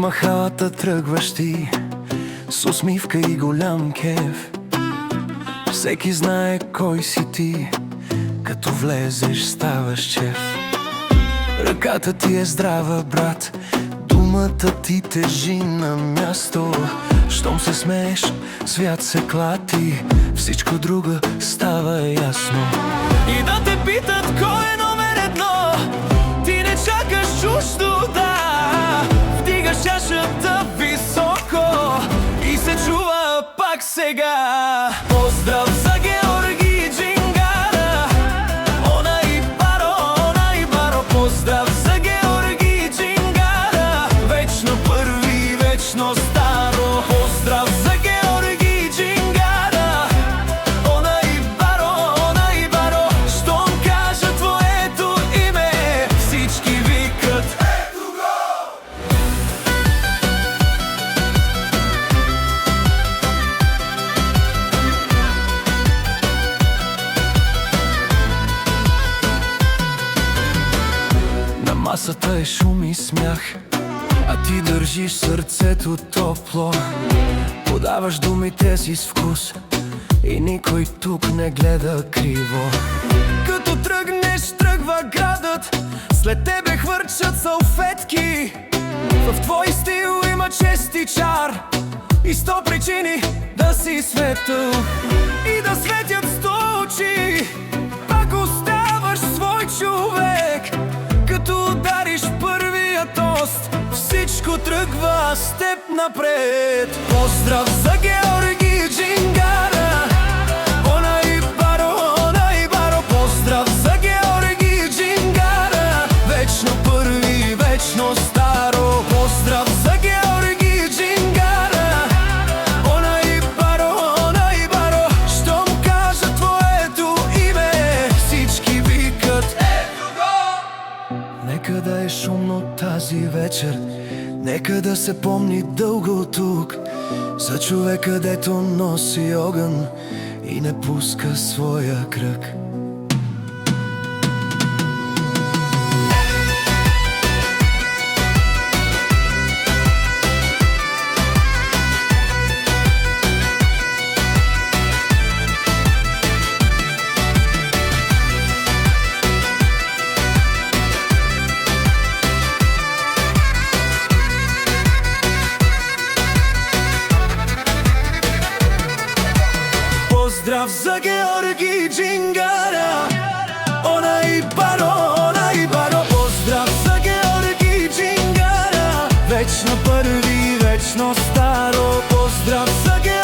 махалата тръгваш ти с усмивка и голям кеф. Всеки знае кой си ти, като влезеш ставаш шеф. Ръката ти е здрава, брат, думата ти тежи на място. Щом се смееш, свят се клати, всичко друго става ясно. И да те питат кой е номер едно, ти не чакаш чуждо, да. Вдигаш чашата високо и се чува пак сега. Поздрав за Георги Джингара, она и баро, поздрав за Георги Джингара, вечно първи, вечно старо. Поздрав за Георги Джингара, она и баро, щом кажа твоето име, всички викат ето го! На масата е шум и смях, а ти държиш сърцето топло. Подаваш думите си с вкус и никой тук не гледа криво. Като тръгнеш, тръгва градът, след тебе хвърчат салфетки. В твой стил има чест и чар и 100 причини да си светъл и да светят 100 очи. Пак оставаш свой човек, като удариш първия тост, всичко тръгва с теб напред. Поздрав за Георги Джингара, она и баро, поздрав за Георги Джингара, вечно първи, вечно старо. Поздрав за Георги Джингара, она и баро, щом кажа твоето име, всички викат ето го! Нека да е шумно тази вечер, нека да се помни дълго тук за човека, дето носи огън и не пуска своя кръг. Поздрав за Георги Джингара, она и баро, поздрав за Георги Джингара, вечно първи, вечно старо. Поздрав за Георги